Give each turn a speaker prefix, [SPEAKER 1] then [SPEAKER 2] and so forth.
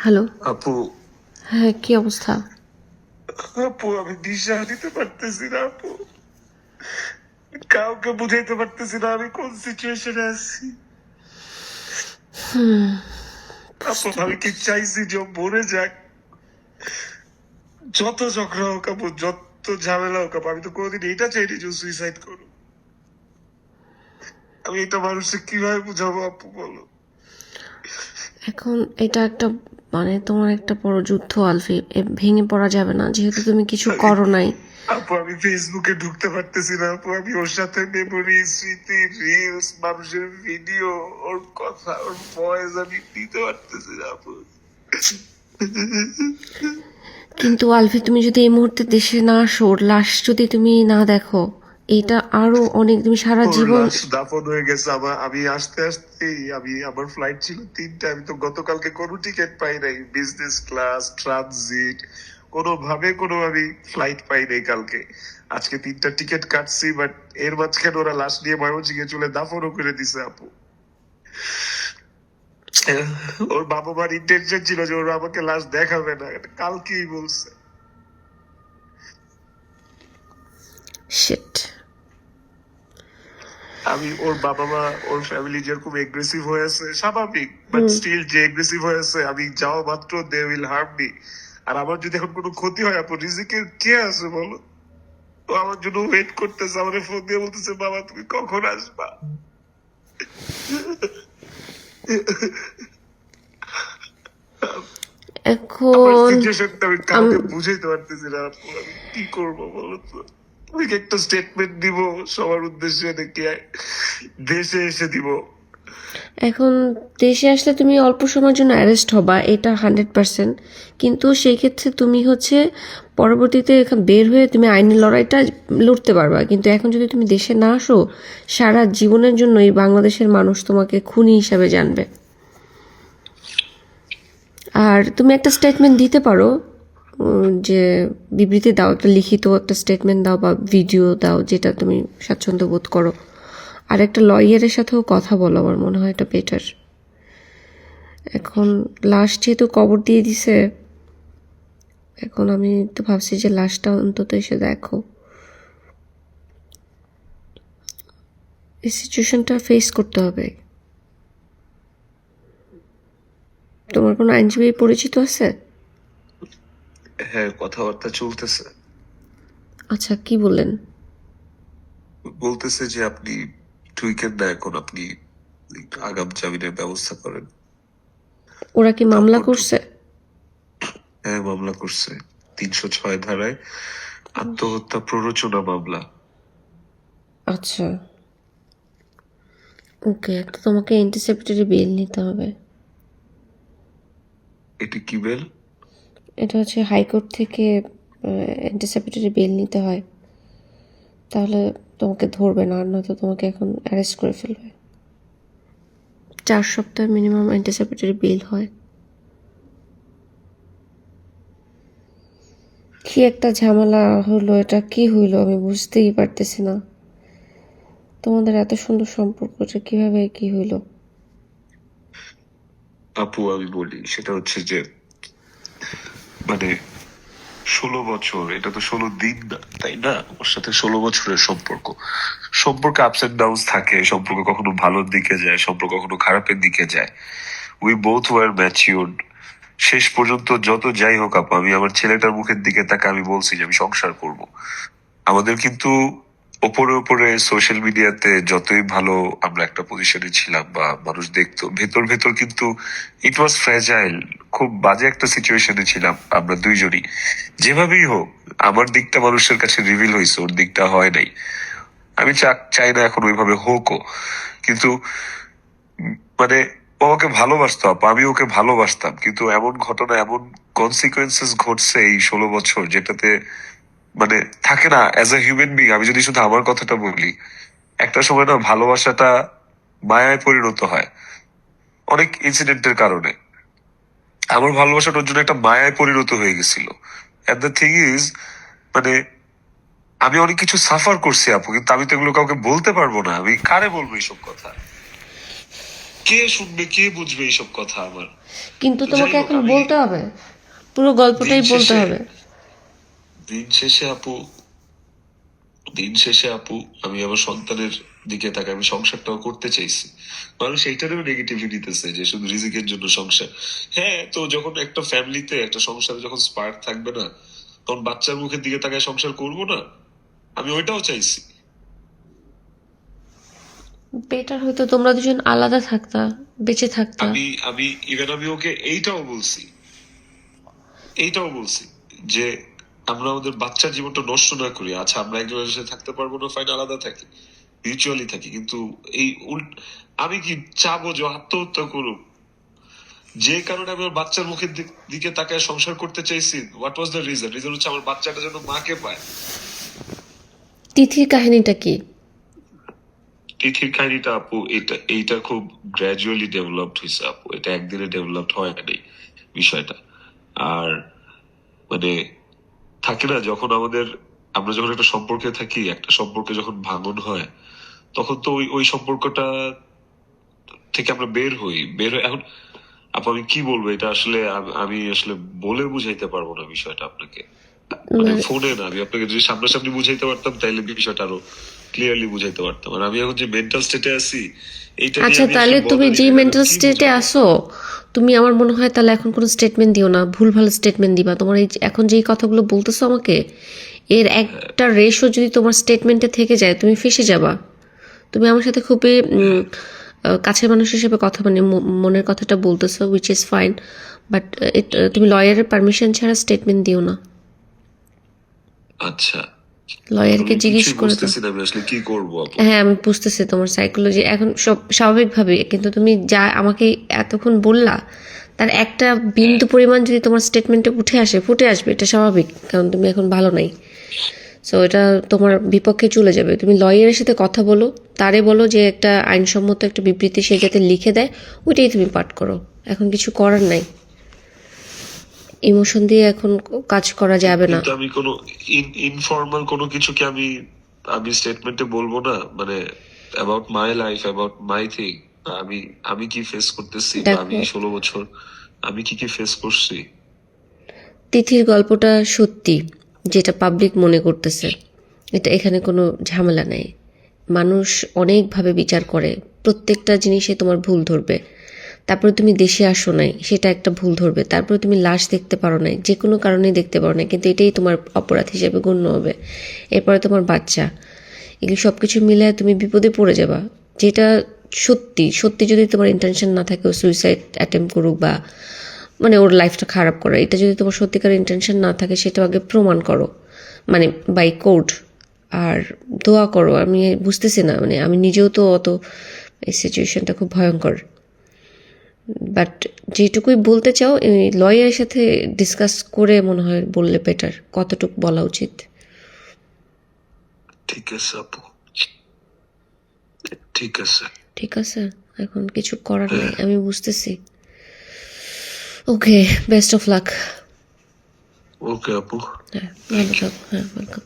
[SPEAKER 1] Hello.
[SPEAKER 2] আপু
[SPEAKER 1] হ্যাঁ, কি অবস্থা?
[SPEAKER 2] আপু আমি দিশা দিতে পারতেছি না আপু, কাউকে বুঝাইতে পারতেছি না আমি কোন সিচুয়েশনে আছি। আপু
[SPEAKER 1] বুঝতে
[SPEAKER 2] আমি কি
[SPEAKER 1] পারছি।
[SPEAKER 2] চাইছি যে ও মরে যাক, যত ঝগড়া হোক আপু, যত ঝামেলা হোক আপু, আমি তো কোনোদিন এটা চাইনি যে সুইসাইড করো। আমি এটা মানুষকে কিভাবে বুঝাবো আপু বলো।
[SPEAKER 1] এখন এটা একটা তোমার একটা বড় যুদ্ধ আলফি, ভেঙে পড়া যাবে না যেহেতু তুমি কিছু
[SPEAKER 2] আমি
[SPEAKER 1] করো নাই।
[SPEAKER 2] আপু আমি ফেসবুকে ঢুকতে পারতেছি না আপু, আমি ওর সাথে মেমোরি, স্মৃতি, রিলস, মানুষের ভিডিও, ওর কথা, ওর ভয়েস আমি দিতে পারতেছি না আপু।
[SPEAKER 1] কিন্তু আলফি, তুমি যদি এই মুহূর্তে দেশে না আসো, ওর লাশ যদি তুমি না দেখো, এটা আরো অনেক, তুমি সারা
[SPEAKER 2] ওর
[SPEAKER 1] জীবন।
[SPEAKER 2] লাশ দাফন হয়ে গেছে। আমি আসতে আসতেই আমার ফ্লাইট ছিল 3টা, আমি তো গতকালকে কোনো টিকিট পাই নাই, বিজনেস ক্লাস, ট্রানজিট, কোনোভাবে ফ্লাইট পাই নাই কালকে। আজকে 3টা টিকিট কাটছি, বাট এর মাঝখানে ওরা লাশ নিয়ে ময়মনসিংহে চলে দাফনও করে দিছে আপু। ওর বাবা মার ইন্টেনশন ছিল যে ওরা আমাকে লাশ দেখাবে না, কালকেই বলছে।
[SPEAKER 1] শিট।
[SPEAKER 2] আমি ওর বাবা মা, ওর ফ্যামিলি যেরকম এগ্রেসিভ হয়েছে স্বাভাবিক, বাট স্টিল যে এগ্রেসিভ হয়েছে, আমি যাওয়া মাত্র দে উইল হার্ম মি। আর আমার যদি এখন কোনো ক্ষতি হয় আপু, রিজিকের কে আছে বলো? তো আমার জন্য ওয়েট করতেছে, আমাদের ফোন দিয়ে বলতেছে বাবা তুমি কখন আসবা। আমার
[SPEAKER 1] এখন
[SPEAKER 2] সিচুয়েশনটা আমি কাউকে বুঝাইতে পারতেছি না আপু, আমি কি করবো বলো তো। আমি কি একটা স্টেটমেন্ট দিব সবার উদ্দেশ্যে, নাকি দেশে এসে দিব?
[SPEAKER 1] এখন দেশে আসলে তুমি অল্প সময়ের জন্য অ্যারেস্ট হবা, এটা 100%। কিন্তু সেই ক্ষেত্রে তুমি পরবর্তীতে বের হয়ে তুমি আইনি লড়াইটা লড়তে পারবা। কিন্তু এখন যদি তুমি দেশে না আসো, সারা জীবনের জন্য এই বাংলাদেশের মানুষ তোমাকে খুনি হিসাবে জানবে। আর তুমি একটা স্টেটমেন্ট দিতে পারো, যে বিবৃতি দাও, একটা লিখিত একটা স্টেটমেন্ট দাও বা ভিডিও দাও, যেটা তুমি স্বাচ্ছন্দ্য বোধ করো। আর একটা লয়ারের সাথেও কথা বলো, আমার মনে হয় এটা বেটার। এখন লাশ যেহেতু কবর দিয়ে দিছে, এখন আমি তো ভাবছি যে লাশটা অন্তত এসে দেখো। এই সিচুয়েশনটা ফেস করতে হবে। তোমার কোনো আইনজীবী পরিচিত আছে?
[SPEAKER 2] হ্যাঁ, কথাবার্তা চলতেছে।
[SPEAKER 1] আচ্ছা, কি বললেন?
[SPEAKER 2] বলতেছে যে আপনি টুইকেন না, এখন আপনি আগাম জামিনের ব্যবস্থা করেন।
[SPEAKER 1] ওরা কি মামলা
[SPEAKER 2] তারপর
[SPEAKER 1] করছে?
[SPEAKER 2] হ্যাঁ, মামলা করছে 306 ধারায়, আত্মহত্যা প্ররোচনা মামলা।
[SPEAKER 1] আচ্ছা, ওকে। তো তোমাকে অ্যান্টিসিপেটরি বেল নিতে হবে।
[SPEAKER 2] এটি কি বেল?
[SPEAKER 1] এটা হাইকোর্ট থেকে অ্যান্টিসিপেটরি বেল নিতে হয়, তাহলে তোমাকে ধরবে না, আর নয়তো তোমাকে এখন অ্যারেস্ট করে ফেলবে। 4 সপ্তাহ মিনিমাম অ্যান্টিসিপেটরি বেল হয়। কি একটা ঝামেলা হলো, এটা কি হইলো আমি বুঝতেই পারতেছি না। তোমাদের এত সুন্দর সম্পর্কটা কিভাবে কি হইলো?
[SPEAKER 2] আপু আমি বলি, সেটা হচ্ছে যে মানে 16 বছর, এটা তো 16 দিন না, তাই না? ওর সাথে 16 বছরের সম্পর্ক। সম্পর্কে আপস এন্ড ডাউন থাকে, সম্পর্ক কখনো ভালোর দিকে যায়, সম্পর্ক কখনো খারাপের দিকে যায়। We both war matured. শেষ পর্যন্ত যত যাই হোক আপু, আমি আমার ছেলেটার মুখের দিকে তাকে আমি বলছি যে আমি সংসার করব। আমাদের কিন্তু ওপরে ওপরে সোশ্যাল মিডিয়াতে যতই ভালো আমরা একটা পজিশনে ছিলাম বা মানুষ দেখতো, ভেতর ভেতর কিন্তু ইট ওয়াজ ফ্র্যাজাইল। খুব বাজে একটা সিচুয়েশনে ছিলাম আমরা দুইজনই। যেভাবেই হোক আমার দিকটা মানুষের কাছে রিভিল হয়েছে, ওর দিকটা হয় নাই। আমি চাই না এখন ওইভাবে হোকও, কিন্তু মানে ও আমাকে ভালোবাসতো আপা, আমি ওকে ভালোবাসতাম, কিন্তু এমন ঘটনা, এমন কনসিকুয়েন্সেস ঘটছে এই 16 বছর, যেটাতে মানে থাকে না অ্যাজ এ হিউম্যান বিং। আমি যদি শুধু আমার কথাটা বলি, একটা সময় না ভালোবাসাটা মায়ায় পরিণত হয় অনেক ইনসিডেন্টের কারণে। আমার ভালোবাসাটা ওর জন্য একটা মায়ায় পরিণত হয়ে গেছিল। এন্ড দ্য থিং ইজ, মানে আমি অনেক কিছু সাফার করছি আপু, কিন্তু আমি তো এগুলো কাউকে বলতে পারবো না। আমি কারে বলবো এইসব কথা? কে শুনবে, কে বুঝবে এইসব কথা আমার?
[SPEAKER 1] কিন্তু
[SPEAKER 2] তো
[SPEAKER 1] তোমাকে
[SPEAKER 2] যাই হোক,
[SPEAKER 1] এখন
[SPEAKER 2] আমি
[SPEAKER 1] বলতে হবে, পুরো গল্পটাই
[SPEAKER 2] দিন
[SPEAKER 1] বলতে
[SPEAKER 2] শেষে
[SPEAKER 1] হবে।
[SPEAKER 2] দিন শেষে আপু দিন শেষে আপু আমি আমার সন্তানের দিকে তাকে আমি সংসারটাও করতে চাইছি। মানুষ এইটারও নেগেটিভলি নিতেছে যে শুধু রিজিকের জন্য সংসার। হ্যাঁ, তো যখন একটা ফ্যামিলিতে একটা সংসারে যখন স্পার্ক থাকবে না, তখন বাচ্চার মুখের দিকে তাকায় সংসার করবো না? আমি ওইটাও চাইছি।
[SPEAKER 1] বেটার হয়তো তোমরা দুজন আলাদা থাকতা, বেঁচে থাকতা।
[SPEAKER 2] আমি আমি ইভেন আমি ওকে এইটাও বলছি যে আমরা আমাদের বাচ্চার জীবনটা নষ্ট না করি। আচ্ছা, আমরা একজনের সাথে থাকতে পারবো না, ফাইন, আলাদা থাকি, মিউচুয়ালি থাকি, কিন্তু এই আমি কি চাবো যে ও আত্মহত্যা করুক? যে কারণে আমি আমার বাচ্চার মুখের দিকে তাকায় সংসার করতে চাইছি, what was the reason? Reason হচ্ছে আমার বাচ্চাটা যেন মাকে পায়।
[SPEAKER 1] তিথির কাহিনীটা কি?
[SPEAKER 2] তিথির কাহিনীটা আপু এইটা খুব গ্র্যাজুয়ালি ডেভেলপড হয়েছে আপু, এটা একদিনে ডেভেলপড হয় নাই বিষয়টা। আর মানে থাকে না, যখন আমরা যখন একটা সম্পর্কে থাকি, একটা সম্পর্কে যখন ভাঙন হয়, তখন তো ওই সম্পর্কটা থেকে আমরা বের হই। এখন আপু আমি কি বলবো, এটা আসলে আমি আসলে বলে বুঝাইতে পারবো না বিষয়টা আপনাকে। মানে
[SPEAKER 1] মানে
[SPEAKER 2] ফোনে না, আমি আপনাকে যদি সামনাসামনি বুঝাইতে পারতাম তাইলে বিষয়টা আরো ক্লিয়ারলি বুঝাইতে পারতাম। আর আমি এখন যে মেন্টাল স্টেটে আছি, এইটা নিয়ে
[SPEAKER 1] আচ্ছা,
[SPEAKER 2] আমি
[SPEAKER 1] তাহলে
[SPEAKER 2] আসলে
[SPEAKER 1] তুমি
[SPEAKER 2] বর্ণালী
[SPEAKER 1] যেই
[SPEAKER 2] লেভেলে
[SPEAKER 1] মেন্টাল
[SPEAKER 2] কি
[SPEAKER 1] স্টেটে
[SPEAKER 2] বুঝাবো?
[SPEAKER 1] আসো, তুমি আমার মনে হয় তাহলে এখন কোনো স্টেটমেন্ট দিও না, ভুলভাল স্টেটমেন্ট দিবা। তোমার এই এখন যেই কথাগুলো বলতেছো আমাকে, এর একটা রেশও যদি তোমার স্টেটমেন্টে থেকে যায়, তুমি ফেঁসে যাবা। তুমি আমার সাথে খুবই কাছের মানুষ হিসেবে কথা, মানে মনের কথাটা বলতেছো, উইচ ইজ ফাইন, বাট তুমি লয়ারের পারমিশন ছাড়া স্টেটমেন্ট দিও না।
[SPEAKER 2] আচ্ছা,
[SPEAKER 1] লয়ারকে
[SPEAKER 2] আমি
[SPEAKER 1] জিজ্ঞেস
[SPEAKER 2] কিছুই
[SPEAKER 1] করে দাও।
[SPEAKER 2] বুঝতেছি না আমি আসলে কি করবো আপু।
[SPEAKER 1] হ্যাঁ, আমি বুঝতেছি তোমার সাইকোলজি এখন সব স্বাভাবিকভাবে, কিন্তু তুমি যা আমাকে এতক্ষণ বললা, তার একটা বিন্দু পরিমাণ যদি তোমার স্টেটমেন্টে ফুটে আসবে, এটা স্বাভাবিক, কারণ তুমি এখন ভালো নাই। সো এটা তোমার বিপক্ষে চলে যাবে। তুমি লয়ারের সাথে কথা বলো, তারে বলো যে একটা আইনসম্মত একটা বিবৃতি সে যাতে লিখে দেয়, ওইটাই তুমি পাঠ করো। এখন কিছু করার নাই, ইমোশন দিয়ে এখন কাজ করা যাবে না।
[SPEAKER 2] কিন্তু আমি কোনো ইনফর্মাল কোনো কিছু কি আমি আমি স্টেটমেন্টে বলবো না, মানে about my life, about my thing, আমি আমি কি ফেস করতেছি, বা আমি
[SPEAKER 1] দেখো,
[SPEAKER 2] 16 বছর আমি কি কি ফেস করছি।
[SPEAKER 1] তিথির গল্পটা সত্যি, যেটা পাবলিক মনে করতেছে, এটা এখানে কোনো ঝামেলা নেই। মানুষ অনেকভাবে বিচার করে, প্রত্যেকটা জিনিসে তোমার ভুল ধরবে। তারপরে তুমি দেশে আসো নাই, সেটা একটা ভুল ধরবে। তারপরে তুমি লাশ দেখতে পারো নাই, যে কোনো কারণেই দেখতে পারো নাই, কিন্তু এটাই তোমার অপরাধ হিসেবে গণ্য হবে। এরপরে তোমার বাচ্চা, এগুলো সব কিছু মিলে তুমি বিপদে পড়ে যাবা। যেটা সত্যি সত্যি যদি তোমার ইন্টেনশন না থাকে ও সুইসাইড অ্যাটেম্প করুক, বা মানে ওর লাইফটা খারাপ করা, এটা যদি তোমার সত্যিকার ইন্টেনশন না থাকে, সেটা আগে প্রমাণ করো, মানে বাই কোর্ট। আর দোয়া করো। আমি বুঝতেছি না, মানে আমি নিজেও তো অত, এই সিচুয়েশনটা খুব ভয়ঙ্কর, বাট যেটুকুই বলতে চাও লয়ারের সাথে ডিসকাস করে মনে হয় বললে বেটার, কতটুকু বলা উচিত।
[SPEAKER 2] ঠিক আছে আপু, ঠিক আছে।
[SPEAKER 1] ঠিক আছে, এখন কিছু করার নেই, আমি বুঝতেছি। ওকে, বেস্ট অফ লাক।
[SPEAKER 2] ওকে আপু,
[SPEAKER 1] হ্যাঁ, ভালো থাকো। হ্যাঁ, ওয়েলকাম।